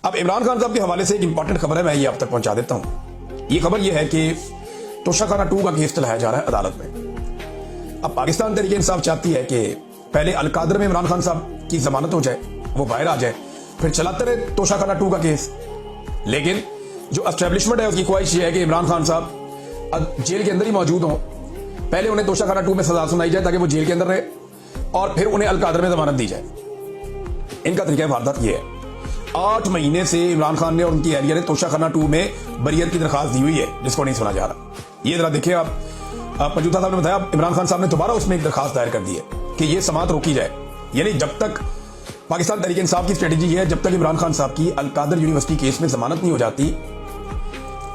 अब इमरान खान साहब के हवाले से एक इंपॉर्टेंट खबर है, मैं ये आप तक पहुंचा देता हूं। ये खबर ये है कि तोशाखाना 2 का केस चलाया जा रहा है अदालत में। अब पाकिस्तान तहरीक इंसाफ चाहती है कि पहले अलकादर में इमरान खान साहब की जमानत हो जाए, वो बाहर आ जाए, फिर चलाते रहे तोशाखाना 2 का केस। लेकिन जो एस्टेब्लिशमेंट है उसकी ख्वाहिश ये है कि इमरान खान साहब जेल के अंदर ही मौजूद हों, पहले उन्हें तोशाखाना 2 में सजा सुनाई जाए ताकि वो जेल के अंदर रहे, और फिर उन्हें अलकादर में जमानत दी जाए। इनका तरीका वारदात ये है। 8 महीने से इमरान खान ने और उनकी एहलिया ने तोशाखाना 2 में बरियत की दरखास्त दी हुई है, जिसको नहीं सुना जा रहा। ये जरा देखिए आप मौजूदा साहब ने बताया इमरान खान साहब ने दोबारा उसमें एक दरखास्त दायर कर दी है कि ये समात रोकी जाए। यानी जब तक पाकिस्तान तहरीक इंसाफ की स्ट्रेटेजी है, जब तक इमरान खान साहब की अलकादर यूनिवर्सिटी केस में जमानत नहीं हो जाती,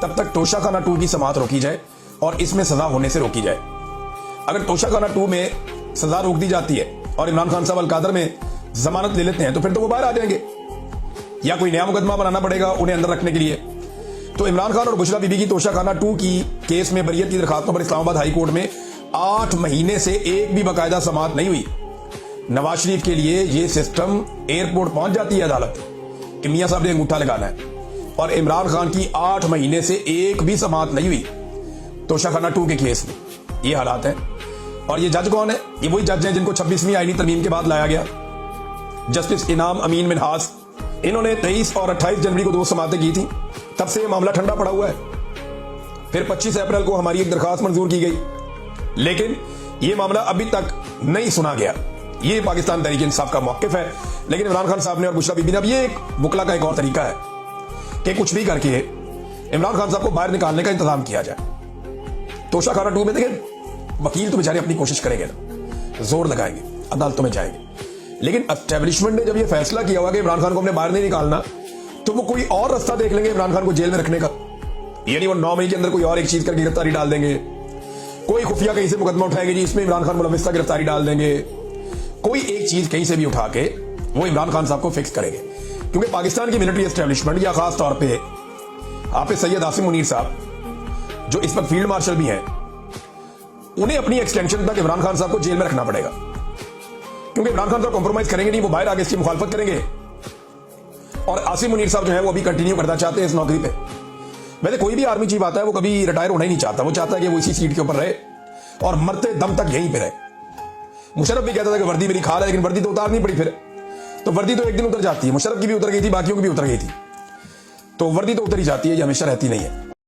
तब तक तोशाखाना 2 की समात रोकी जाए और इसमें सजा होने से रोकी जाए। अगर तोशाखाना 2 में सजा रोक दी जाती है और इमरान खान साहब अलकादर में जमानत ले लेते हैं, तो फिर तो वो बाहर आ जाएंगे, या कोई नया मुकदमा बनाना पड़ेगा उन्हें अंदर रखने के लिए। तो इमरान खान और बुशरा बीबी की तोशाखाना 2 की केस में बरियत की दरखास्तों पर इस्लामाबाद हाई कोर्ट में 8 महीने से एक भी बाकायदा समात नहीं हुई। नवाज शरीफ के लिए यह सिस्टम एयरपोर्ट पहुंच जाती है अदालत कि मियां साहब ने अंगूठा लगाना है, और इमरान खान की 8 महीने से एक भी समात नहीं हुई तोशाखाना 2 के केस में। ये हालात है। और ये जज कौन है? ये वही जज हैं जिनको 26वीं आईनी तरमीम के बाद लाया गया, जस्टिस इनाम अमीन मिनहास। इन्होंने 23 और 28 जनवरी को 2 समातें की थी। तब से ये मामला ठंडा पड़ा हुआ है। फिर 25 अप्रैल को हमारी एक दरखास्त मंजूर की गई, लेकिन यह मामला अभी तक नहीं सुना गया। ये पाकिस्तान तहरीक इंसाफ का मौकिफ है। लेकिन इमरान खान साहब ने और बुशरा बीबी ने अब ये एक बुकला का एक और तरीका है कि कुछ भी करके इमरान खान साहब को बाहर निकालने का इंतजाम किया जाए। तोशाखाना 2 में देखें, वकील तो बेचारे अपनी कोशिश करेंगे ना, जोर लगाएंगे, अदालतों में जाएंगे, लेकिन एस्टेब्लिशमेंट ने जब ये फैसला किया हुआ कि इमरान खान को हमने बाहर नहीं निकालना, तो वो कोई और रास्ता देख लेंगे इमरान खान को जेल में रखने का। यानी वो 9 महीने के अंदर कोई और एक चीज करके गिरफ्तारी डाल देंगे, कोई खुफिया कहीं से मुकदमा उठाएंगे जी इसमें इमरान खान मुलविस का गिरफ्तारी डाल देंगे, कोई एक चीज कहीं से भी उठा के वो इमरान खान साहब को फिक्स करेंगे। क्योंकि पाकिस्तान की मिलिट्री एस्टेब्लिशमेंट, या खास तौर पर आप सैयद आसिम मुनीर साहब जो इस वक्त फील्ड मार्शल भी हैं, उन्हें अपनी एक्सटेंशन तक इमरान खान साहब को जेल में रखना पड़ेगा। क्योंकि इमरान खान साहब कॉम्प्रोमाइज करेंगे नहीं, वो बाहर आगे इसकी मुखालफत करेंगे, और आसिम मुनीर साहब जो है वो अभी कंटिन्यू करना चाहते हैं इस नौकरी पे। वैसे कोई भी आर्मी चीफ आता है वो कभी रिटायर होना ही नहीं चाहता, वो चाहता है कि वो इसी सीट के ऊपर रहे और मरते दम तक यहीं पे रहे। मुशर्रफ भी कहता था कि वर्दी मेरी खाल है, लेकिन वर्दी तो उतारनी पड़ी फिर, तो वर्दी तो एक दिन उतर जाती है। मुशर्रफ की भी उतर गई थी, बाकियों की भी उतर गई थी, तो वर्दी तो उतर ही जाती है, ये हमेशा रहती नहीं है।